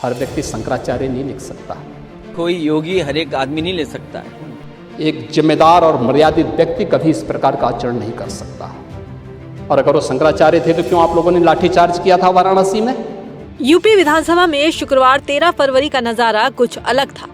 हर व्यक्ति शंकराचार्य नहीं लिख सकता। कोई योगी हर एक आदमी नहीं ले सकता है। एक जिम्मेदार और मर्यादित व्यक्ति कभी इस प्रकार का आचरण नहीं कर सकता। और अगर वो शंकराचार्य थे तो क्यों आप लोगों ने लाठीचार्ज किया था वाराणसी में? यूपी विधानसभा में शुक्रवार 13 फरवरी का नजारा कुछ अलग था।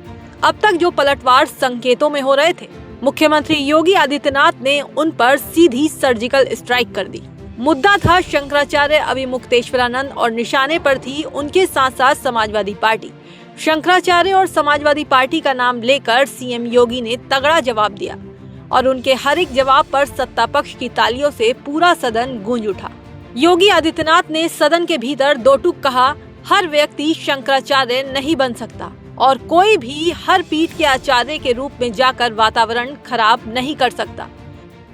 अब तक जो पलटवार संकेतों में हो रहे थे, मुख्यमंत्री योगी आदित्यनाथ ने उन पर सीधी सर्जिकल स्ट्राइक कर दी। मुद्दा था शंकराचार्य अभिमुक्तेश्वरानंद और निशाने पर थी उनके साथ साथ समाजवादी पार्टी। शंकराचार्य और समाजवादी पार्टी का नाम लेकर सीएम योगी ने तगड़ा जवाब दिया और उनके हर एक जवाब पर सत्ता पक्ष की तालियों से पूरा सदन गूंज उठा। योगी आदित्यनाथ ने सदन के भीतर दो टूक कहा, हर व्यक्ति शंकराचार्य नहीं बन सकता और कोई भी हर पीठ के आचार्य के रूप में जाकर वातावरण खराब नहीं कर सकता।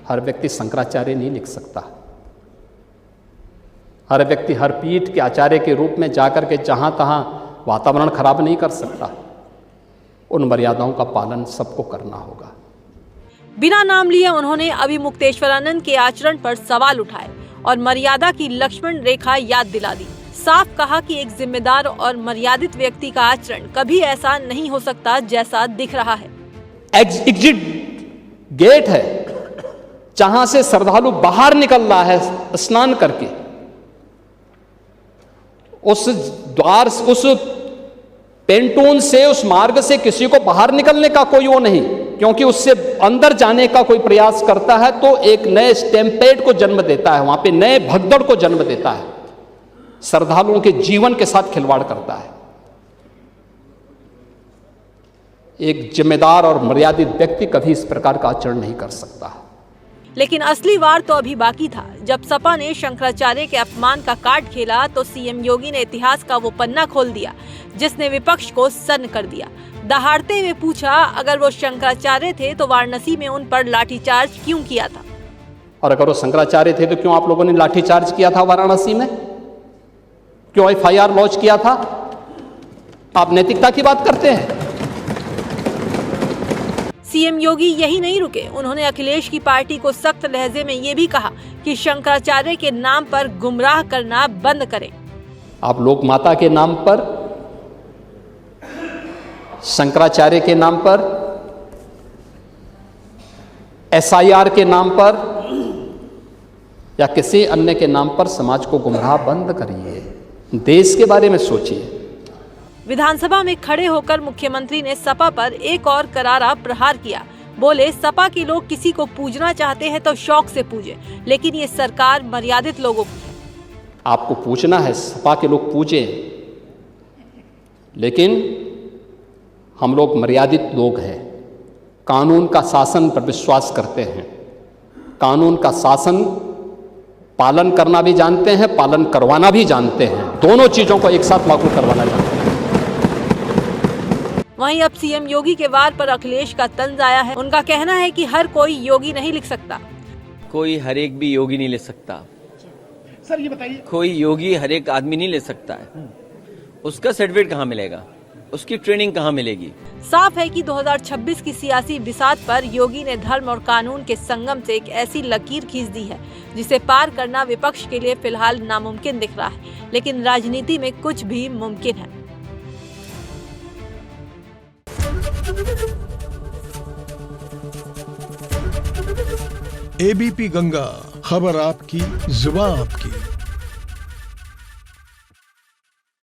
हर व्यक्ति शंकराचार्य नहीं लिख सकता। हर व्यक्ति हर पीठ के आचार्य के रूप में जाकर के जहां तहां वातावरण खराब नहीं कर सकता। उन मर्यादाओं का पालन सबको करना होगा। बिना नाम लिए उन्होंने अभिमुक्तेश्वरानंद के आचरण पर सवाल उठाए और मर्यादा की लक्ष्मण रेखा याद दिला दी। साफ कहा कि एक जिम्मेदार और मर्यादित व्यक्ति का आचरण कभी ऐसा नहीं हो सकता जैसा दिख रहा है। एग्जिट गेट है जहां से श्रद्धालु बाहर निकल रहा है स्नान करके, उस द्वार, उस पेंटून से, उस मार्ग से किसी को बाहर निकलने का कोई वो नहीं, क्योंकि उससे अंदर जाने का कोई प्रयास करता है तो एक नए स्टैम्पेड को जन्म देता है, वहां पे नए भगदड़ को जन्म देता है, श्रद्धालुओं के जीवन के साथ खिलवाड़ करता है। एक जिम्मेदार और मर्यादित व्यक्ति कभी इस प्रकार का आचरण नहीं कर सकता। लेकिन असली वार तो अभी बाकी था। जब सपा ने शंकराचार्य के अपमान का कार्ड खेला तो सीएम योगी ने इतिहास का वो पन्ना खोल दिया जिसने विपक्ष को सन्न कर दिया। दहाड़ते हुए पूछा, अगर वो शंकराचार्य थे तो वाराणसी में उन पर लाठीचार्ज क्यों किया था? और अगर वो शंकराचार्य थे तो क्यों आप लोगों ने लाठीचार्ज किया था वाराणसी में? क्यों एफआईआर लॉन्च किया था? आप नैतिकता की बात करते हैं। सीएम योगी यही नहीं रुके, उन्होंने अखिलेश की पार्टी को सख्त लहजे में ये भी कहा कि शंकराचार्य के नाम पर गुमराह करना बंद करें। आप लोक माता के नाम पर, शंकराचार्य के नाम पर, एसआईआर के नाम पर या किसी अन्य के नाम पर समाज को गुमराह बंद करिए। देश के बारे में सोचिए। विधानसभा में खड़े होकर मुख्यमंत्री ने सपा पर एक और करारा प्रहार किया। बोले, सपा के लोग किसी को पूजना चाहते हैं तो शौक से पूजे, लेकिन ये सरकार मर्यादित लोगों की है। आपको पूछना है, सपा के लोग पूजे, लेकिन हम लोग मर्यादित लोग हैं। कानून का शासन पर विश्वास करते हैं। कानून का शासन पालन करना भी जानते हैं, पालन करवाना भी जानते हैं। दोनों चीजों को एक साथ लागू करवाना जानते हैं। वहीं अब सीएम योगी के वार पर अखिलेश का तंज आया है। उनका कहना है कि हर कोई योगी नहीं लिख सकता। कोई हर एक भी योगी नहीं ले सकता। सर ये बताइए, कोई योगी हर एक आदमी नहीं ले सकता है। उसका सर्टिफिकेट कहाँ मिलेगा? उसकी ट्रेनिंग कहाँ मिलेगी? साफ है कि 2026 की सियासी बिसात पर योगी ने धर्म और कानून के संगम से एक ऐसी लकीर खींच दी है जिसे पार करना विपक्ष के लिए फिलहाल नामुमकिन दिख रहा है, लेकिन राजनीति में कुछ भी मुमकिन है। एबीपी गंगा, खबर आपकी, जुबान आपकी।